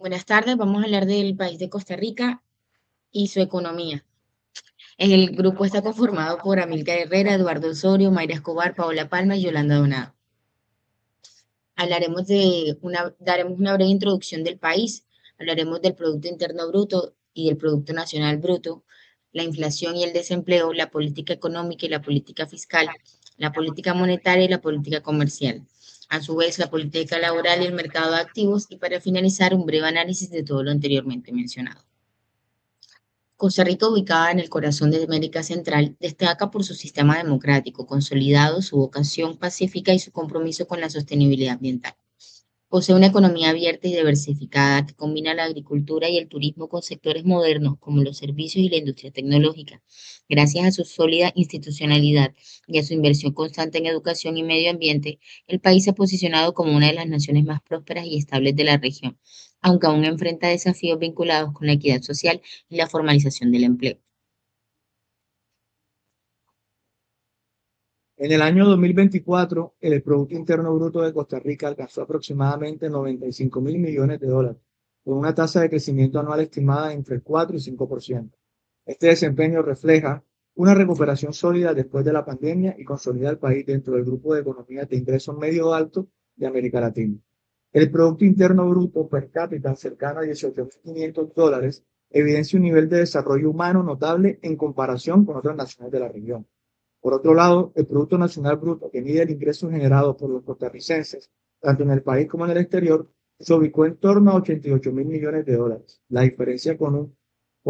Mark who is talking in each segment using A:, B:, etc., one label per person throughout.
A: Buenas tardes, vamos a hablar del país de Costa Rica y su economía. El grupo está conformado por Amílcar Herrera, Eduardo Osorio, Mayra Escobar, Paola Palma y Yolanda Donado. Daremos una breve introducción del país, hablaremos del Producto Interno Bruto y del Producto Nacional Bruto, la inflación y el desempleo, la política económica y la política fiscal, la política monetaria y la política comercial. A su vez, la política laboral y el mercado de activos, y para finalizar, un breve análisis de todo lo anteriormente mencionado. Costa Rica, ubicada en el corazón de América Central, destaca por su sistema democrático consolidado, su vocación pacífica y su compromiso con la sostenibilidad ambiental. Posee una economía abierta y diversificada que combina la agricultura y el turismo con sectores modernos como los servicios y la industria tecnológica. Gracias a su sólida institucionalidad y a su inversión constante en educación y medio ambiente, el país se ha posicionado como una de las naciones más prósperas y estables de la región, aunque aún enfrenta desafíos vinculados con la equidad social y la formalización del empleo.
B: En el año 2024, el Producto Interno Bruto de Costa Rica alcanzó aproximadamente 95 mil millones de dólares, con una tasa de crecimiento anual estimada entre el 4 y 5%. Este desempeño refleja una recuperación sólida después de la pandemia y consolida al país dentro del grupo de economías de ingresos medio alto de América Latina. El Producto Interno Bruto per cápita cercano a 18.500 dólares evidencia un nivel de desarrollo humano notable en comparación con otras naciones de la región. Por otro lado, el Producto Nacional Bruto, que mide el ingreso generado por los costarricenses, tanto en el país como en el exterior, se ubicó en torno a 88 mil millones de dólares. La diferencia con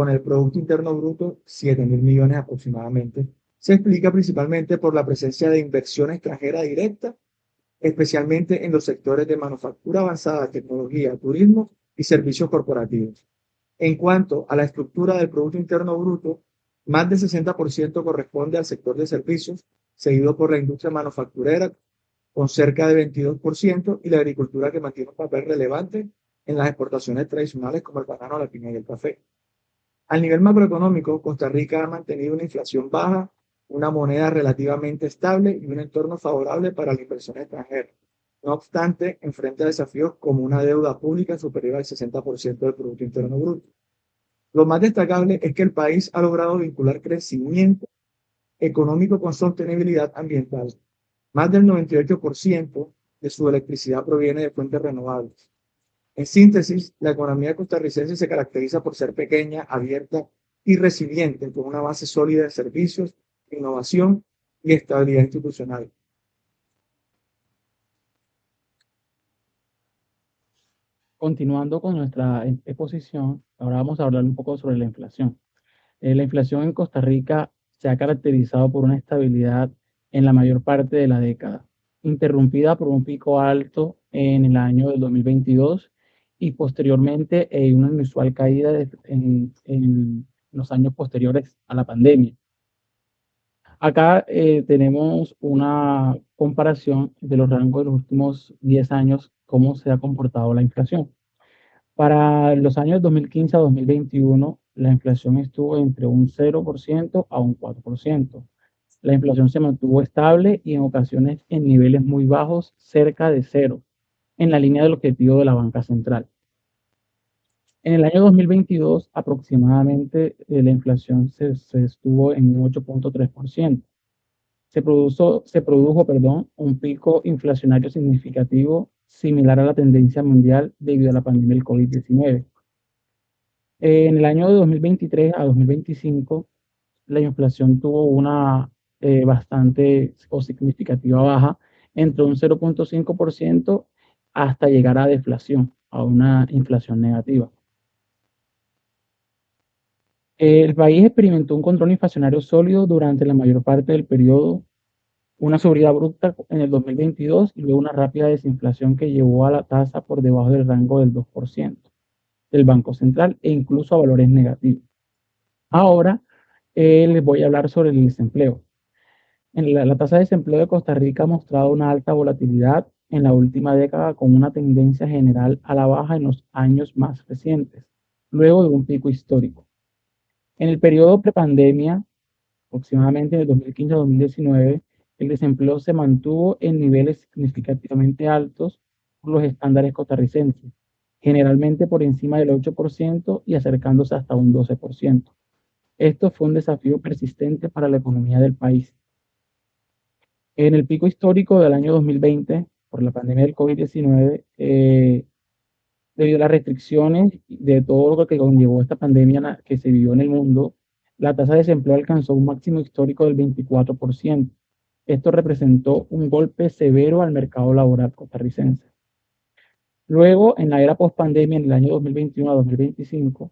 B: el Producto Interno Bruto, 7 mil millones aproximadamente, se explica principalmente por la presencia de inversión extranjera directa, especialmente en los sectores de manufactura avanzada, tecnología, turismo y servicios corporativos. En cuanto a la estructura del Producto Interno Bruto, más del 60% corresponde al sector de servicios, seguido por la industria manufacturera con cerca de 22% y la agricultura, que mantiene un papel relevante en las exportaciones tradicionales como el banano, la piña y el café. Al nivel macroeconómico, Costa Rica ha mantenido una inflación baja, una moneda relativamente estable y un entorno favorable para la inversión extranjera. No obstante, enfrenta desafíos como una deuda pública superior al 60% del Producto Interno Bruto. Lo más destacable es que el país ha logrado vincular crecimiento económico con sostenibilidad ambiental. Más del 98% de su electricidad proviene de fuentes renovables. En síntesis, la economía costarricense se caracteriza por ser pequeña, abierta y resiliente, con una base sólida de servicios, innovación y estabilidad institucional.
C: Continuando con nuestra exposición, ahora vamos a hablar un poco sobre la inflación. La inflación en Costa Rica se ha caracterizado por una estabilidad en la mayor parte de la década, interrumpida por un pico alto en el año del 2022 y posteriormente una inusual caída en los años posteriores a la pandemia. Acá tenemos una comparación de los rangos de los últimos 10 años, cómo se ha comportado la inflación. Para los años 2015 a 2021, la inflación estuvo entre un 0% a un 4%. La inflación se mantuvo estable y en ocasiones en niveles muy bajos, cerca de cero, en la línea del objetivo de la banca central. En el año 2022, aproximadamente la inflación se estuvo en un 8.3%. Se produjo un pico inflacionario significativo similar a la tendencia mundial debido a la pandemia del COVID-19. En el año de 2023 a 2025, la inflación tuvo una bastante o significativa baja, entre un 0.5% hasta llegar a deflación, a una inflación negativa. El país experimentó un control inflacionario sólido durante la mayor parte del periodo, una subida abrupta en el 2022 y luego una rápida desinflación que llevó a la tasa por debajo del rango del 2% del Banco Central e incluso a valores negativos. Ahora les voy a hablar sobre el desempleo. La tasa de desempleo de Costa Rica ha mostrado una alta volatilidad en la última década, con una tendencia general a la baja en los años más recientes, luego de un pico histórico. En el periodo prepandemia, aproximadamente de 2015 a 2019, el desempleo se mantuvo en niveles significativamente altos por los estándares costarricenses. generalmente por encima del 8% y acercándose hasta un 12%. Esto fue un desafío persistente para la economía del país. En el pico histórico del año 2020, por la pandemia del COVID-19, debido a las restricciones de todo lo que conllevó esta pandemia que se vivió en el mundo, la tasa de desempleo alcanzó un máximo histórico del 24%. Esto representó un golpe severo al mercado laboral costarricense. Luego, en la era post-pandemia, en el año 2021 a 2025,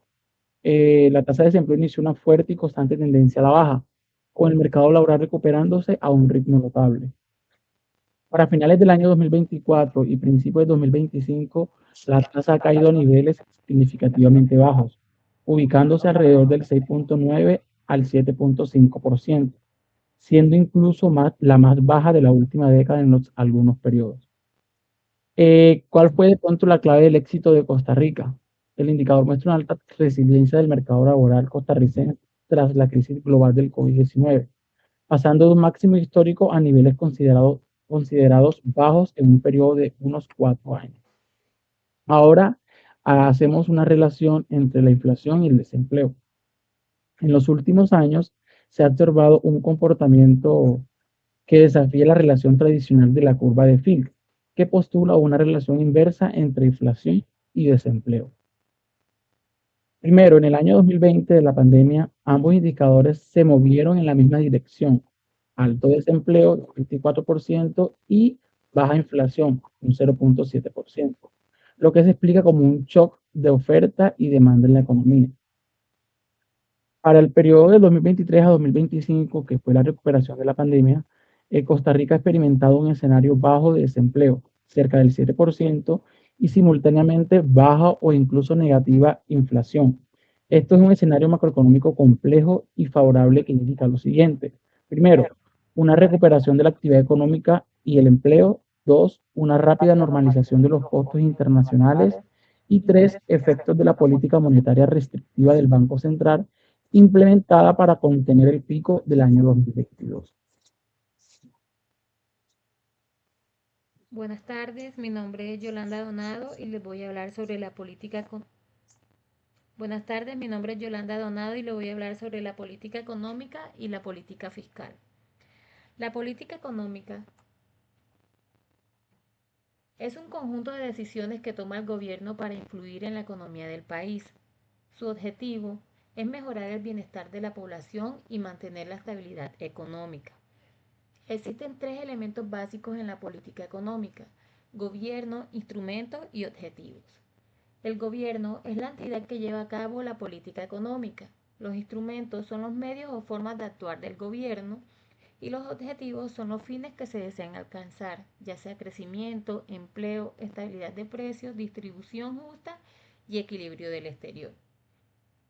C: la tasa de desempleo inició una fuerte y constante tendencia a la baja, con el mercado laboral recuperándose a un ritmo notable. Para finales del año 2024 y principios de 2025, la tasa ha caído a niveles significativamente bajos, ubicándose alrededor del 6.9 al 7.5%, siendo incluso la más baja de la última década en algunos periodos. ¿Cuál fue de pronto la clave del éxito de Costa Rica? El indicador muestra una alta resiliencia del mercado laboral costarricense tras la crisis global del COVID-19, pasando de un máximo histórico a niveles considerados bajos en un periodo de unos 4 años. Ahora hacemos una relación entre la inflación y el desempleo. En los últimos años se ha observado un comportamiento que desafía la relación tradicional de la curva de Fick, que postula una relación inversa entre inflación y desempleo. Primero, en el año 2020 de la pandemia, ambos indicadores se movieron en la misma dirección: alto desempleo, 24%, y baja inflación, un 0.7%, lo que se explica como un shock de oferta y demanda en la economía. Para el periodo de 2023 a 2025, que fue la recuperación de la pandemia, Costa Rica ha experimentado un escenario bajo de desempleo, cerca del 7%, y simultáneamente baja o incluso negativa inflación. Esto es un escenario macroeconómico complejo y favorable que indica lo siguiente. Primero, una recuperación de la actividad económica y el empleo. Dos, una rápida normalización de los costos internacionales. Y tres, efectos de la política monetaria restrictiva del Banco Central implementada para contener el pico del año 2022.
D: Buenas tardes, mi nombre es Yolanda Donado y les voy a hablar sobre la política Buenas tardes, mi nombre es Yolanda Donado y le voy a hablar sobre la política económica y la política fiscal. La política económica es un conjunto de decisiones que toma el gobierno para influir en la economía del país. Su objetivo es mejorar el bienestar de la población y mantener la estabilidad económica. Existen tres elementos básicos en la política económica: gobierno, instrumentos y objetivos. El gobierno es la entidad que lleva a cabo la política económica. Los instrumentos son los medios o formas de actuar del gobierno y los objetivos son los fines que se desean alcanzar, ya sea crecimiento, empleo, estabilidad de precios, distribución justa y equilibrio del exterior.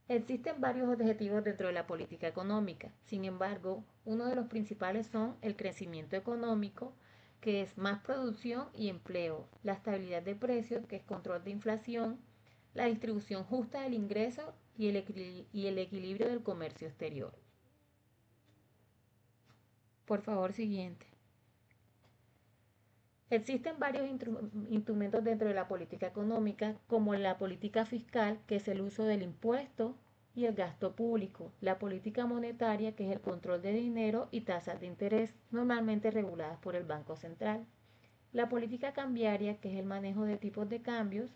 D: Existen varios objetivos dentro de la política económica. Sin embargo, uno de los principales son el crecimiento económico, que es más producción y empleo; la estabilidad de precios, que es control de inflación; la distribución justa del ingreso y el equilibrio del comercio exterior. Por favor, siguiente. Existen varios instrumentos dentro de la política económica, como la política fiscal, que es el uso del impuesto y el gasto público; la política monetaria, que es el control de dinero y tasas de interés, normalmente reguladas por el Banco Central; la política cambiaria, que es el manejo de tipos de cambios;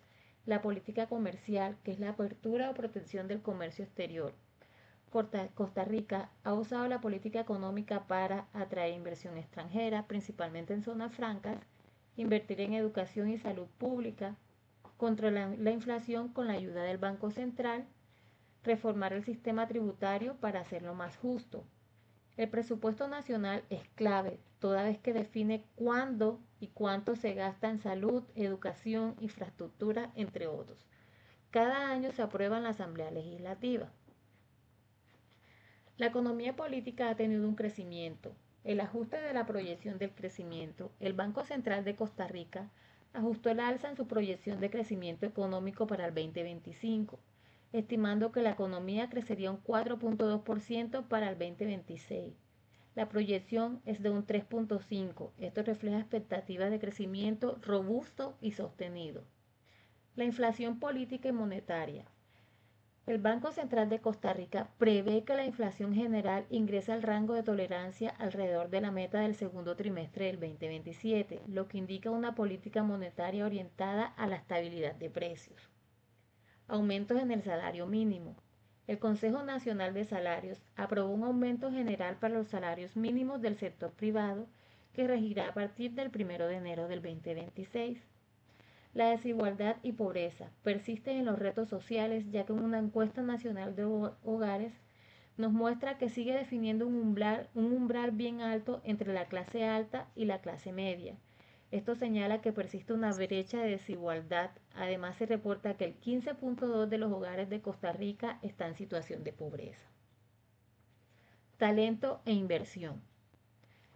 D: la política comercial, que es la apertura o protección del comercio exterior. Costa Rica ha usado la política económica para atraer inversión extranjera, principalmente en zonas francas; invertir en educación y salud pública; controlar la inflación con la ayuda del Banco Central; reformar el sistema tributario para hacerlo más justo. El presupuesto nacional es clave, toda vez que define cuándo y cuánto se gasta en salud, educación, infraestructura, entre otros. Cada año se aprueba en la Asamblea Legislativa. La economía política ha tenido un crecimiento. El ajuste de la proyección del crecimiento. El Banco Central de Costa Rica ajustó el alza en su proyección de crecimiento económico para el 2025, estimando que la economía crecería un 4.2% para el 2026. La proyección es de un 3.5%. Esto refleja expectativas de crecimiento robusto y sostenido. La inflación política y monetaria. El Banco Central de Costa Rica prevé que la inflación general ingrese al rango de tolerancia alrededor de la meta del segundo trimestre del 2027, lo que indica una política monetaria orientada a la estabilidad de precios. Aumentos en el salario mínimo. El Consejo Nacional de Salarios aprobó un aumento general para los salarios mínimos del sector privado que regirá a partir del 1 de enero del 2026. La desigualdad y pobreza persisten en los retos sociales, ya que una encuesta nacional de hogares nos muestra que sigue definiendo un umbral bien alto entre la clase alta y la clase media. Esto señala que persiste una brecha de desigualdad. Además, se reporta que el 15.2% de los hogares de Costa Rica está en situación de pobreza. Talento e inversión.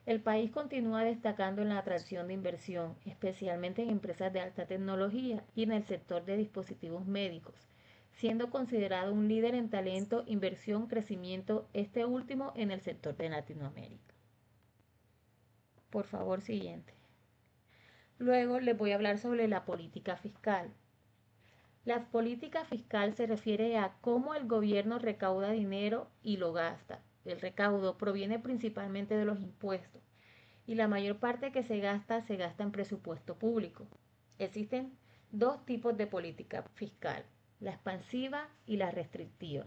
D: El país continúa destacando en la atracción de inversión, especialmente en empresas de alta tecnología y en el sector de dispositivos médicos, siendo considerado un líder en talento, inversión, crecimiento, este último en el sector de Latinoamérica. Por favor, siguiente. Luego les voy a hablar sobre la política fiscal. La política fiscal se refiere a cómo el gobierno recauda dinero y lo gasta. El recaudo proviene principalmente de los impuestos y la mayor parte que se gasta en presupuesto público. Existen dos tipos de política fiscal, la expansiva y la restrictiva.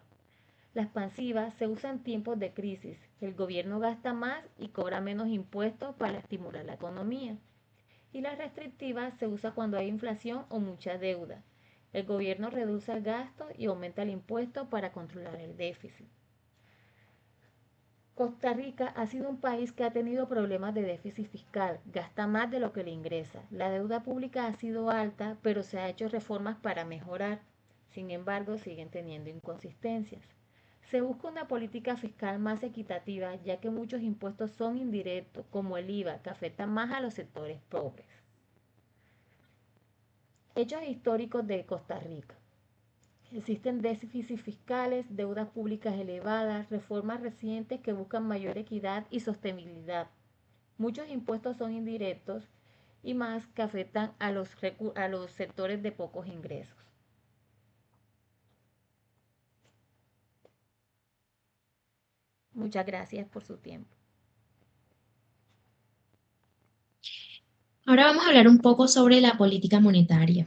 D: La expansiva se usa en tiempos de crisis. El gobierno gasta más y cobra menos impuestos para estimular la economía. Y la restrictiva se usa cuando hay inflación o mucha deuda. El gobierno reduce el gasto y aumenta el impuesto para controlar el déficit. Costa Rica ha sido un país que ha tenido problemas de déficit fiscal, gasta más de lo que le ingresa. La deuda pública ha sido alta, pero se han hecho reformas para mejorar. Sin embargo, siguen teniendo inconsistencias. Se busca una política fiscal más equitativa, ya que muchos impuestos son indirectos, como el IVA, que afecta más a los sectores pobres. Hechos históricos de Costa Rica. Existen déficits fiscales, deudas públicas elevadas, reformas recientes que buscan mayor equidad y sostenibilidad. Muchos impuestos son indirectos y más que afectan a los sectores de pocos ingresos. Muchas gracias por su tiempo.
A: Ahora vamos a hablar un poco sobre la política monetaria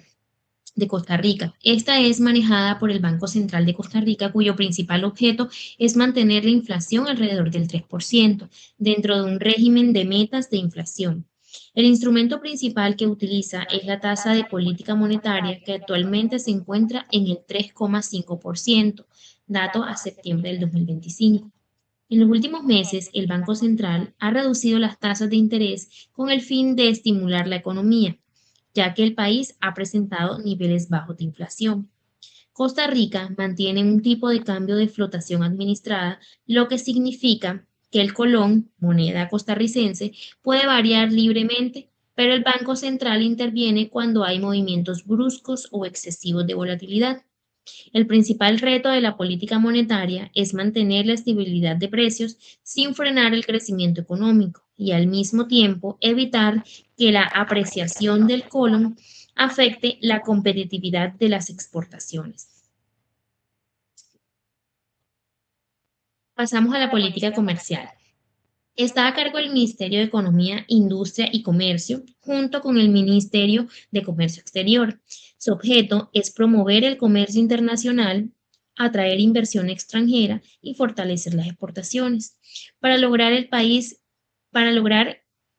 A: de Costa Rica. Esta es manejada por el Banco Central de Costa Rica, cuyo principal objeto es mantener la inflación alrededor del 3%, dentro de un régimen de metas de inflación. El instrumento principal que utiliza es la tasa de política monetaria, que actualmente se encuentra en el 3,5%, dato a septiembre del 2025. En los últimos meses, el Banco Central ha reducido las tasas de interés con el fin de estimular la economía, ya que el país ha presentado niveles bajos de inflación. Costa Rica mantiene un tipo de cambio de flotación administrada, lo que significa que el colón, moneda costarricense, puede variar libremente, pero el Banco Central interviene cuando hay movimientos bruscos o excesivos de volatilidad. El principal reto de la política monetaria es mantener la estabilidad de precios sin frenar el crecimiento económico y al mismo tiempo evitar que la apreciación del colón afecte la competitividad de las exportaciones. Pasamos a la política comercial. Está a cargo del Ministerio de Economía, Industria y Comercio, junto con el Ministerio de Comercio Exterior. Su objeto es promover el comercio internacional, atraer inversión extranjera y fortalecer las exportaciones. Para lograr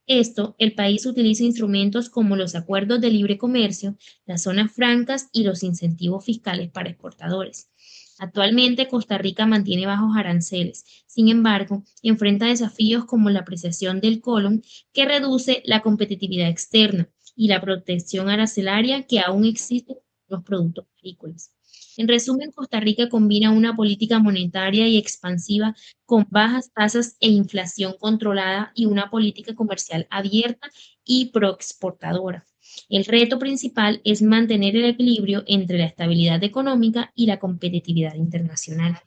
A: esto, el país utiliza instrumentos como los acuerdos de libre comercio, las zonas francas y los incentivos fiscales para exportadores. Actualmente, Costa Rica mantiene bajos aranceles. Sin embargo, enfrenta desafíos como la apreciación del colón, que reduce la competitividad externa, y la protección arancelaria que aún existe en los productos agrícolas. En resumen, Costa Rica combina una política monetaria y expansiva con bajas tasas e inflación controlada y una política comercial abierta y proexportadora. El reto principal es mantener el equilibrio entre la estabilidad económica y la competitividad internacional.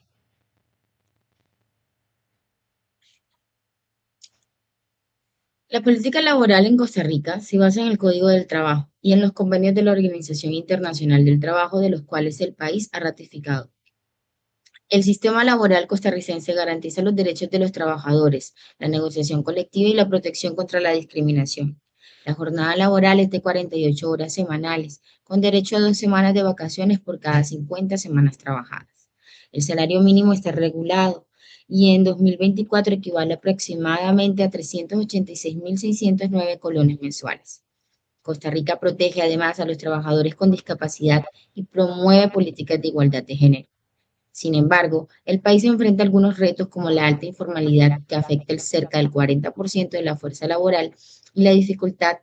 A: La política laboral en Costa Rica se basa en el Código del Trabajo y en los convenios de la Organización Internacional del Trabajo, de los cuales el país ha ratificado. El sistema laboral costarricense garantiza los derechos de los trabajadores, la negociación colectiva y la protección contra la discriminación. La jornada laboral es de 48 horas semanales, con derecho a 2 semanas de vacaciones por cada 50 semanas trabajadas. El salario mínimo está regulado y en 2024 equivale aproximadamente a 386.609 colones mensuales. Costa Rica protege además a los trabajadores con discapacidad y promueve políticas de igualdad de género. Sin embargo, el país enfrenta algunos retos como la alta informalidad, que afecta el cerca del 40% de la fuerza laboral, y la dificultad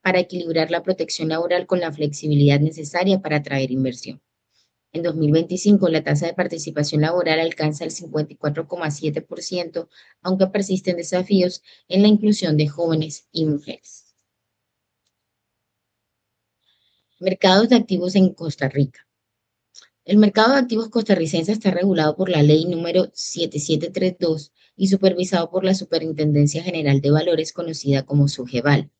A: para equilibrar la protección laboral con la flexibilidad necesaria para atraer inversión. En 2025, la tasa de participación laboral alcanza el 54,7%, aunque persisten desafíos en la inclusión de jóvenes y mujeres. Mercados de activos en Costa Rica. El mercado de activos costarricense está regulado por la Ley número 7732 y supervisado por la Superintendencia General de Valores, conocida como SUGEVAL.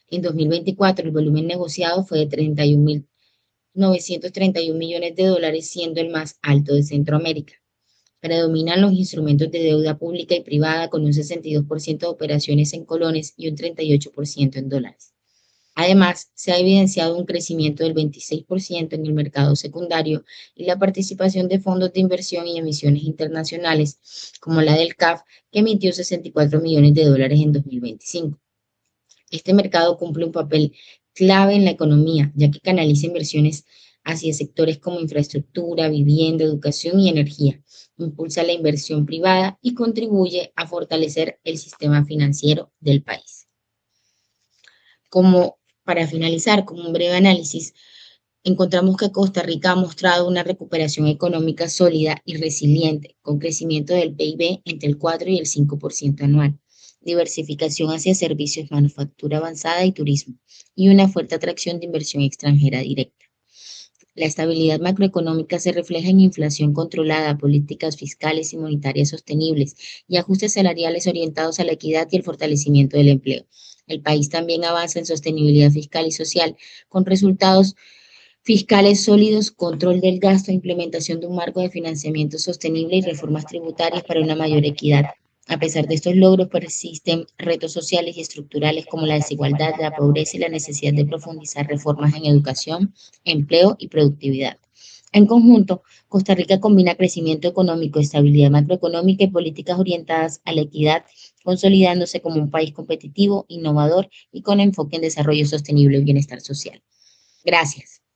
A: En 2024, el volumen negociado fue de 31.931 millones de dólares, siendo el más alto de Centroamérica. Predominan los instrumentos de deuda pública y privada, con un 62% de operaciones en colones y un 38% en dólares. Además, se ha evidenciado un crecimiento del 26% en el mercado secundario y la participación de fondos de inversión y emisiones internacionales, como la del CAF, que emitió 64 millones de dólares en 2025. Este mercado cumple un papel clave en la economía, ya que canaliza inversiones hacia sectores como infraestructura, vivienda, educación y energía, impulsa la inversión privada y contribuye a fortalecer el sistema financiero del país. Para finalizar, con un breve análisis, encontramos que Costa Rica ha mostrado una recuperación económica sólida y resiliente, con crecimiento del PIB entre el 4 y el 5% anual, diversificación hacia servicios, manufactura avanzada y turismo, y una fuerte atracción de inversión extranjera directa. La estabilidad macroeconómica se refleja en inflación controlada, políticas fiscales y monetarias sostenibles y ajustes salariales orientados a la equidad y el fortalecimiento del empleo. El país también avanza en sostenibilidad fiscal y social, con resultados fiscales sólidos, control del gasto, implementación de un marco de financiamiento sostenible y reformas tributarias para una mayor equidad. A pesar de estos logros, persisten retos sociales y estructurales como la desigualdad, la pobreza y la necesidad de profundizar reformas en educación, empleo y productividad. En conjunto, Costa Rica combina crecimiento económico, estabilidad macroeconómica y políticas orientadas a la equidad, consolidándose como un país competitivo, innovador y con enfoque en desarrollo sostenible y bienestar social. Gracias.